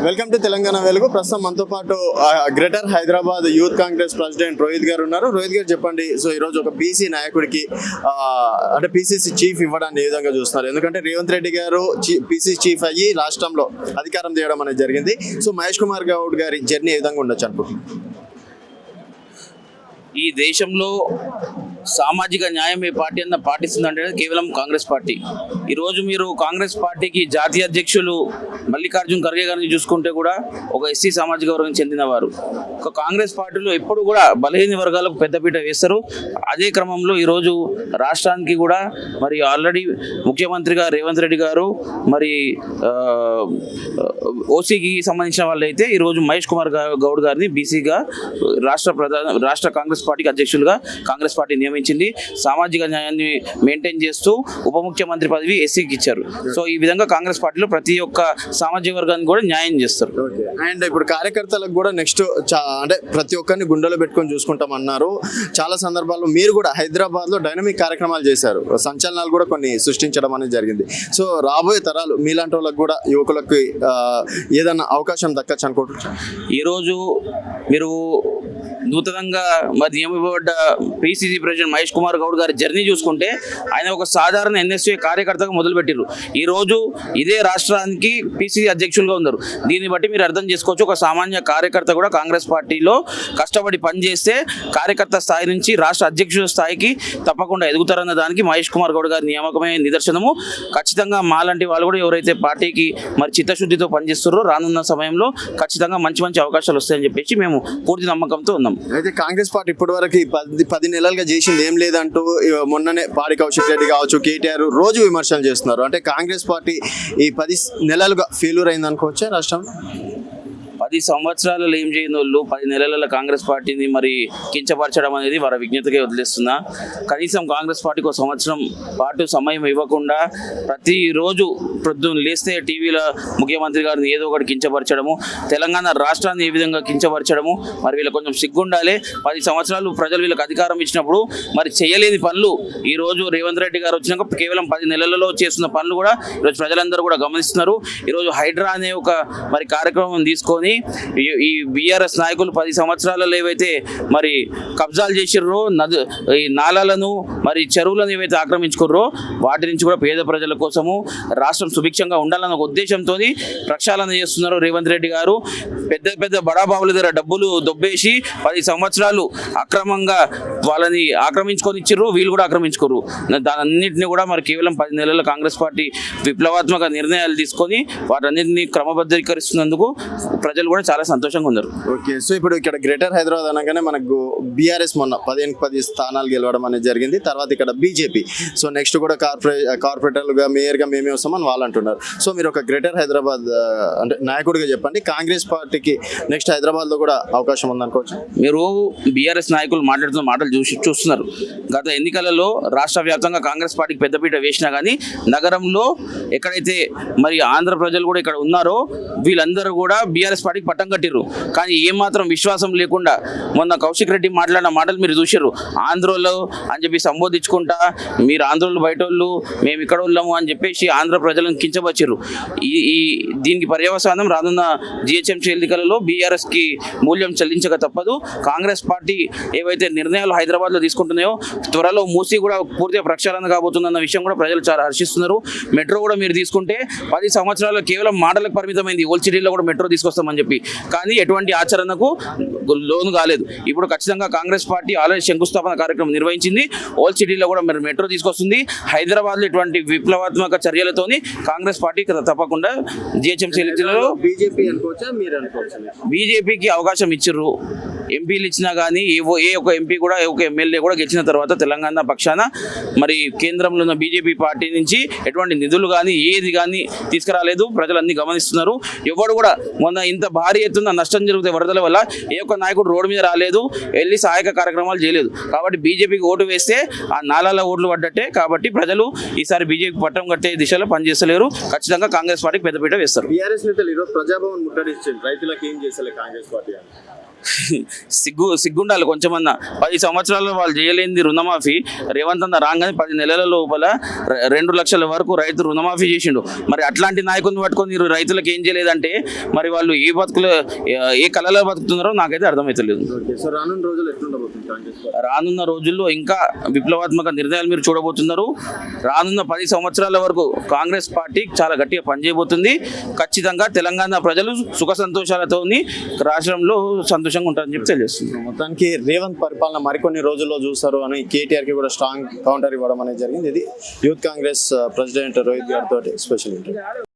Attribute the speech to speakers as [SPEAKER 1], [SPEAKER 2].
[SPEAKER 1] Welcome to Telangana వెలుగు. ప్రస్తుతం మనతో పాటు greater Hyderabad youth Congress president Rohit గారు ఉన్నారు. రోహిత్ గారు చెప్పండి, సో ఈరోజు ఒక బీసీ నాయకుడికి అంటే పీసీసీ చీఫ్ ఇవ్వడాన్ని ఏ విధంగా చూస్తున్నారు? ఎందుకంటే రేవంత్ రెడ్డి గారు పీసీసీ చీఫ్ అయ్యి రాష్ట్రంలో అధికారం తీయడం అనేది జరిగింది. సో మహేష్ కుమార్ గౌడ్ గారి జర్నీ ఏ విధంగా ఉండొచ్చు అనుకుంటున్నారు?
[SPEAKER 2] ఈ దేశంలో సామాజిక న్యాయం ఏ పార్టీ అన్న పాటిస్తుందంటే కేవలం కాంగ్రెస్ పార్టీ. ఈరోజు మీరు కాంగ్రెస్ పార్టీకి జాతీయ అధ్యక్షులు మల్లికార్జున్ ఖర్గే గారిని చూసుకుంటే కూడా ఒక ఎస్సీ సామాజిక వర్గం చెందినవారు. ఒక కాంగ్రెస్ పార్టీలో ఎప్పుడు కూడా బలహీన వర్గాలకు పెద్దపీట వేస్తారు. అదే క్రమంలో ఈరోజు రాష్ట్రానికి కూడా మరి ఆల్రెడీ ముఖ్యమంత్రిగా రేవంత్ రెడ్డి గారు మరి ఓసీకి సంబంధించిన వాళ్ళైతే ఈరోజు మహేష్ కుమార్ గౌడ్ గారిని బీసీగా రాష్ట్ర కాంగ్రెస్ పార్టీకి అధ్యక్షులుగా కాంగ్రెస్ పార్టీ నియమించింది. సామాజిక న్యాయాన్ని మెయింటైన్ చేస్తూ ఉప ముఖ్యమంత్రి పదవి ఎస్సీకి ఇచ్చారు. సో ఈ విధంగా కాంగ్రెస్ పార్టీలో ప్రతి ఒక్క సామాజిక వర్గాన్ని కూడా న్యాయం చేస్తారు.
[SPEAKER 1] అండ్ ఇప్పుడు కార్యకర్తలకు కూడా నెక్స్ట్ అంటే ప్రతి ఒక్కరిని గుండెలో పెట్టుకొని చూసుకుంటాం అన్నారు. చాలా సందర్భాల్లో మీరు కూడా హైదరాబాద్లో డైనమిక్ కార్యక్రమాలు చేశారు, సంచలనాలు కూడా కొన్ని సృష్టించడం అనేది జరిగింది. సో రాబోయే తరాలు మీలాంటి వాళ్ళకి కూడా యువకులకు ఏదైనా అవకాశం దక్కచ్చు అనుకుంటున్నారు?
[SPEAKER 2] ఈరోజు మీరు నూతనంగా మరి నియమింపబడ్డ పిసిసి ప్రెసిడెంట్ మహేష్ కుమార్ గౌడ్ గారి జర్నీ చూసుకుంటే ఆయన ఒక సాధారణ ఎన్ఎస్ఏ కార్యకర్తగా మొదలుపెట్టారు. ఈరోజు ఇదే రాష్ట్రానికి పిసిసి అధ్యక్షులుగా ఉన్నారు. దీన్ని బట్టి మీరు అర్థం చేసుకోవచ్చు, ఒక సామాన్య కార్యకర్త కూడా కాంగ్రెస్ పార్టీలో కష్టపడి పనిచేస్తే కార్యకర్త స్థాయి నుంచి రాష్ట్ర అధ్యక్షుల స్థాయికి తప్పకుండా ఎదుగుతారన్న దానికి మహేష్ కుమార్ గౌడ్ గారి నియామకమే నిదర్శనము. ఖచ్చితంగా మాలాంటి వాళ్ళు కూడా ఎవరైతే పార్టీకి మరి చిత్తశుద్ధితో పనిచేస్తారో రానున్న సమయంలో ఖచ్చితంగా మంచి మంచి అవకాశాలు వస్తాయని చెప్పేసి మేము పూర్తి నమ్మకంతో ఉన్నాం.
[SPEAKER 1] అయితే కాంగ్రెస్ పార్టీ ఇప్పటి వరకు 10 నెలలుగా చేసింది ఏం లేదంటూ మొన్ననే పాడి కౌశిక్ రెడ్డి కావచ్చు, కేటీఆర్ రోజు విమర్శలు చేస్తున్నారు. అంటే కాంగ్రెస్ పార్టీ ఈ 10 నెలలుగా ఫెయిల్యూర్ అయింది అనుకోవచ్చా రాష్ట్రంలో?
[SPEAKER 2] 10 సంవత్సరాలలో ఏం చేయని వాళ్ళు 10 నెలల కాంగ్రెస్ పార్టీని మరి కించపరచడం అనేది వారి విజ్ఞతకే వదిలేస్తున్నా. కనీసం కాంగ్రెస్ పార్టీకి ఒక సంవత్సరం పాటు సమయం ఇవ్వకుండా ప్రతిరోజు ప్రొద్దున లేస్తే టీవీలో ముఖ్యమంత్రి గారిని ఏదో ఒకటి కించపరచడము, తెలంగాణ రాష్ట్రాన్ని ఏ విధంగా కించపరచడము. మరి వీళ్ళకి కొంచెం సిగ్గుండాలి. 10 సంవత్సరాలు ప్రజలు వీళ్ళకి అధికారం ఇచ్చినప్పుడు మరి చేయలేని పనులు ఈరోజు రేవంత్ రెడ్డి గారు వచ్చినాక కేవలం 10 నెలలలో చేస్తున్న పనులు కూడా ఈరోజు ప్రజలందరూ కూడా గమనిస్తున్నారు. ఈరోజు హైడ్రా అనే ఒక మరి కార్యక్రమం తీసుకొని ఈ బీఆర్ఎస్ నాయకులు 10 సంవత్సరాలలో ఏవైతే మరి కబ్జాలు చేసిర్రో, ఈ నాలాలను మరి చెరువులను ఏవైతే ఆక్రమించుకుర్రో వాటి నుంచి కూడా పేద ప్రజల కోసము రాష్ట్రం సుభిక్షంగా ఉండాలన్న ఒక ఉద్దేశంతో ప్రక్షాళన చేస్తున్నారు రేవంత్ రెడ్డి గారు. పెద్ద పెద్ద బడాబాబుల దగ్గర డబ్బులు దొబ్బేసి 10 సంవత్సరాలు అక్రమంగా వాళ్ళని ఆక్రమించుకొని ఇచ్చిర్రు, వీళ్ళు కూడా ఆక్రమించుకోరు. దానన్నింటినీ కూడా మరి కేవలం 10 నెలల కాంగ్రెస్ పార్టీ విప్లవాత్మక నిర్ణయాలు తీసుకొని వాటన్నింటినీ క్రమబద్ధీకరిస్తున్నందుకు ప్రజలు కూడా చాలా సంతోషంగా ఉన్నారు.
[SPEAKER 1] ఓకే, సో ఇప్పుడు ఇక్కడ గ్రేటర్ హైదరాబాద్ అనగానే మనకు బీఆర్ఎస్ మొన్న 10 స్థానాలు గెలవడం అనేది జరిగింది. తర్వాత ఇక్కడ బీజేపీ, సో నెక్స్ట్ కూడా కార్పొరేటర్లుగా మేయర్గా మేమే వస్తామని వాళ్ళు అంటున్నారు. సో మీరు ఒక గ్రేటర్ హైదరాబాద్ అంటే నాయకుడిగా చెప్పండి, కాంగ్రెస్ పార్టీకి నెక్స్ట్ హైదరాబాద్లో కూడా అవకాశం ఉందనుకోవచ్చు?
[SPEAKER 2] మీరు బీఆర్ఎస్ నాయకులు మాట్లాడుతున్న మాటలు చూస్తున్నారు. గత ఎన్నికలలో రాష్ట్ర వ్యాప్తంగా కాంగ్రెస్ పార్టీకి పెద్దపీట వేసినా కానీ నగరంలో ఎక్కడైతే మరి ఆంధ్ర ప్రజలు కూడా ఇక్కడ ఉన్నారో వీళ్ళందరూ కూడా బీఆర్ఎస్ పార్టీకి పట్టం కట్టిర్రు. కానీ ఏమాత్రం విశ్వాసం లేకుండా మొన్న కౌశిక్ రెడ్డి మాట్లాడిన మాటలు మీరు చూసిర్రు. ఆంధ్రోళ్ళు అని చెప్పి సంబోధించుకుంటా మీరు ఆంధ్రోళ్ళు బయట వాళ్ళు, మేము ఇక్కడ వాళ్ళము అని చెప్పేసి ఆంధ్ర ప్రజలను కించపరిచిర్రు. ఈ దీనికి పర్యవసానం రానున్న జిహెచ్ఎంసీ ఎన్నికలలో బీఆర్ఎస్కి మూల్యం చెల్లించక తప్పదు. కాంగ్రెస్ పార్టీ ఏవైతే నిర్ణయాలు హైదరాబాద్లో తీసుకుంటున్నాయో త్వరలో మూసి కూడా పూర్తిగా ప్రక్షాళన కాబోతుందన్న విషయం కూడా ప్రజలు చాలా హర్షిస్తున్నారు. మెట్రో కూడా మీరు తీసుకుంటే 10 సంవత్సరాల్లో కేవలం మాటలకు పరిమితమైంది. ఓల్డ్ సిటీలో కూడా మెట్రో తీసుకొస్తామని చెప్పి, కానీ ఎటువంటి ఆచరణకు లోను కాలేదు. ఇప్పుడు ఖచ్చితంగా కాంగ్రెస్ పార్టీ ఆల్రెడీ శంకుస్థాపన కార్యక్రమం నిర్వహించింది. ఓల్డ్ సిటీలో కూడా మరి మెట్రో తీసుకొస్తుంది. హైదరాబాద్లో ఇటువంటి విప్లవాత్మక చర్యలతోని కాంగ్రెస్ పార్టీ తప్పకుండా జిహెచ్ఎంసీ ఎన్నికలలో బీజేపీకి అవకాశం ఇచ్చిర్రు. ఎంపీలు ఇచ్చినా కానీ ఏ ఒక ఎంపీ కూడా ఏ ఒక ఎమ్మెల్యే కూడా గెలిచిన తర్వాత తెలంగాణ పక్షాన మరి కేంద్రంలో ఉన్న బీజేపీ పార్టీ నుంచి ఎటువంటి నిధులు కానీ ఏది కానీ తీసుకురాలేదు. ప్రజలన్నీ గమనిస్తున్నారు. ఎవడు కూడా మొన్న ఇంత భారీ ఎత్తున నష్టం జరుగుతాయి వరదల వల్ల ఏ ఒక్క నాయకుడు రోడ్డు మీద రాలేదు, వెళ్ళి సహాయక కార్యక్రమాలు చేయలేదు. కాబట్టి బీజేపీకి ఓటు వేస్తే ఆ నాలాల ఓట్లు పడ్డట్టే. కాబట్టి ప్రజలు ఈసారి బీజేపీ పట్టం కట్టే దిశలో పనిచేస్తలేరు. ఖచ్చితంగా కాంగ్రెస్ పార్టీకి పెద్దపీట వేస్తారు.
[SPEAKER 1] బీఆర్ఎస్ నేతలు ఈరోజు ప్రజాభవన్ ముట్టడించారు, రైతులకు ఏం చేస్తలే కాంగ్రెస్ పార్టీ.
[SPEAKER 2] సిగ్గుండాలి కొంచెమన్నా. 10 సంవత్సరాల్లో వాళ్ళు చేయలేనిది రుణమాఫీ రేవంత్ అన్న రాగానే 10 నెలల లోపల 2 లక్షల వరకు రైతు రుణమాఫీ చేసిండు. మరి అట్లాంటి నాయకుని పట్టుకొని మీరు రైతులకు ఏం చేయలేదంటే మరి వాళ్ళు ఏ కళలో బతుకుతున్నారో నాకైతే అర్థమవుతలేదు.
[SPEAKER 1] సో రానున్న రోజులు ఎట్లుండబోతుంది కాంగ్రెస్ పార్టీ?
[SPEAKER 2] రానున్న రోజుల్లో ఇంకా విప్లవాత్మక నిర్ణయాలు మీరు చూడబోతున్నారు. రానున్న 10 సంవత్సరాల వరకు కాంగ్రెస్ పార్టీ చాలా గట్టిగా పనిచేయబోతుంది. ఖచ్చితంగా తెలంగాణ ప్రజలు సుఖ సంతోషాలతో రాష్ట్రంలో సంతోషంగా ఉంటారని చెప్పి తెలియజేస్తుంది.
[SPEAKER 1] మొత్తానికి రేవంత్ పరిపాలన మరికొన్ని రోజుల్లో చూస్తారు అని కేటీఆర్ కి కూడా స్ట్రాంగ్ కౌంటర్ ఇవ్వడం అనేది జరిగింది. ఇది యూత్ కాంగ్రెస్ ప్రెసిడెంట్ రోహిత్ గారితో స్పెషల్ ఇంటర్వ్యూ.